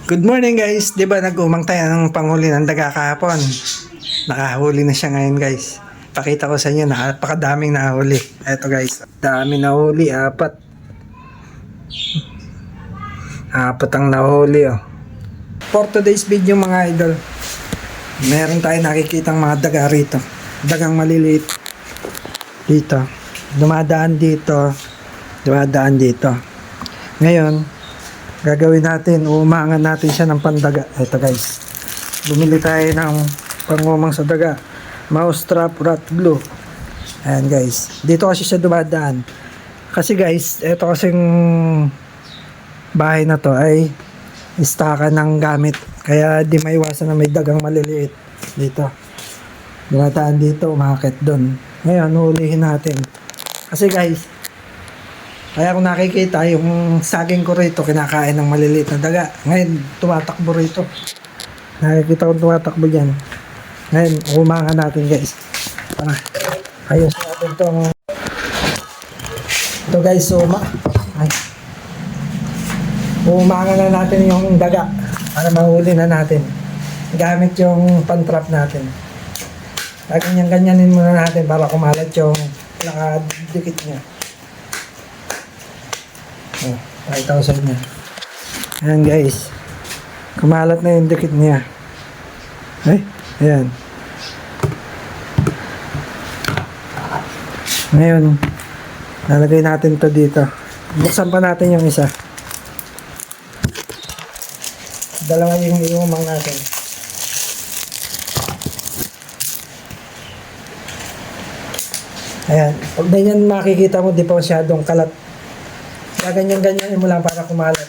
Good morning guys, di ba nag-umang tayo ng panghuli ng daga kahapon? Nakahuli na siya ngayon guys. Pakita ko sa inyo, napakadaming nahuli. Eto guys, dami nahuli, apat. Apat ang nahuli oh. For today's video mga idol, meron tayo nakikitang mga daga rito. Dagang maliliit. Dito. Dumadaan dito. Dumadaan dito. Ngayon, gagawin natin, uumangan natin siya ng pandaga. Ito guys, bumili tayo ng pangumang sa daga, mousetrap rat glue. Ayan guys, dito kasi siya dumadaan. Kasi guys, ito kasing bahay na to ay istaka ng gamit, kaya di maiwasan na may dagang maliliit dito. Dumadaan dito, umakit doon. Ngayon, hulihin natin. Kasi guys, kaya kung nakikita yung saging ko rito, kinakain ng maliliit na daga. Ngayon, tumatakbo rito. Nakikita kong tumatakbo dyan. Ngayon, umangan natin guys. Ayos natin itong... Ito guys, umangan na natin yung daga para mahuli na natin. Gamit yung pan-trap natin. Ganyan-ganyanin muna natin para kumalat yung nakadikit niya. Pakita ko sa inyo. Ayan guys, kumalat na yung dikit niya. Ayan. Ngayon, lalagay natin to dito. Buksan pa natin yung isa. Dalawa yung iumang natin. Ayan, pag ganyan makikita mo, di pa masyadong kalat. Ganyan-ganyan mo lang para kumalat.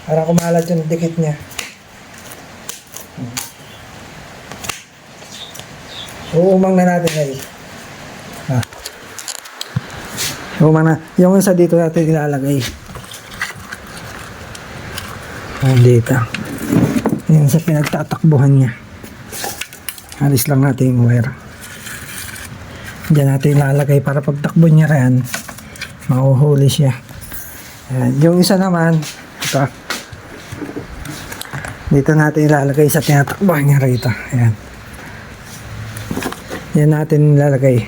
Para kumalat yung dikit niya. Uumang na natin guys. Uumang na. Yung isa dito natin ilalagay. Dito. Yan sa pinagtatakbuhan niya. Alis lang natin yung wire. Diyan natin ilalagay para pagtakbo niya rin, mahuhuli siya. Ayan. Yung isa naman, ito. Dito natin ilalagay sa tinatakbuhan niya rito. Ayan. Yan natin ilalagay.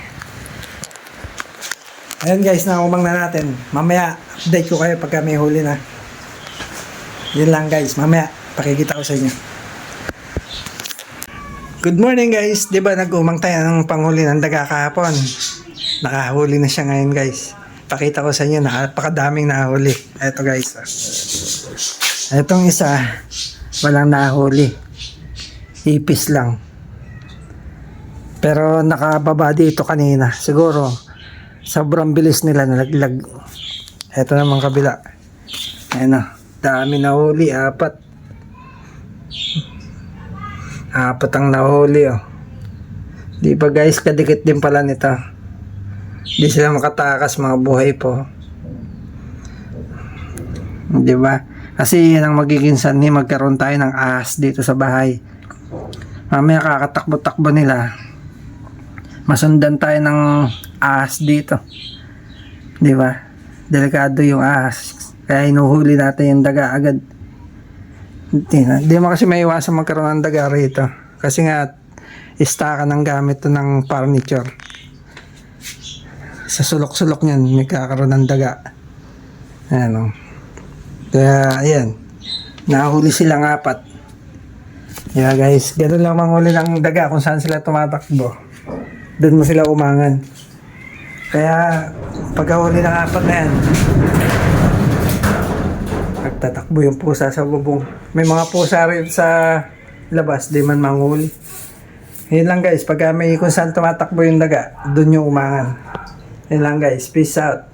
Ayan guys, naumang na natin. Mamaya, update ko kayo pagka may huli na. Yun lang guys, mamaya, pakikita ko sa inyo. Good morning guys, di ba nag-umang tayo ng panghuli ng daga kahapon? Nakahuli na siya ngayon guys. Pakita ko sa inyo, napakadaming nahuli. Eto guys. Etong isa, walang nahuli. Ipis lang. Pero nakababa dito kanina. Siguro, sobrang bilis nila nalaglag. Eto naman kabila. Ayan o, dami nahuli, apat. Apat ang nahuli oh. Di ba guys, kadikit din pala nito. Di sila makatakas, mga buhay po. Di ba? Kasi yan ang magiging sanhi, magkaroon tayo ng ahas dito sa bahay. Mamaya kakatakbo-takbo nila, masundan tayo ng ahas dito. Di ba? Delikado yung ahas. Kaya inuhuli natin yung daga agad. Hindi mo kasi maiwasan magkaroon ng daga rito. Kasi nga, istaka ng gamit to ng furniture. Sa sulok-sulok niyan, may kakaroon ng daga. Ayan o. Kaya, ayan. Nahuli silang apat. Yeah guys, ganun lang manghuli ng daga kung saan sila tumatakbo. Doon mo sila umangan. Kaya, pagkahuli ng apat na yan, nagtatakbo yung pusa sa bubong. May mga pusa rin sa labas, di man manghuli. Yun lang guys, pagka may kung saan tumatakbo yung daga, doon yung umangan. Yun lang guys, peace out.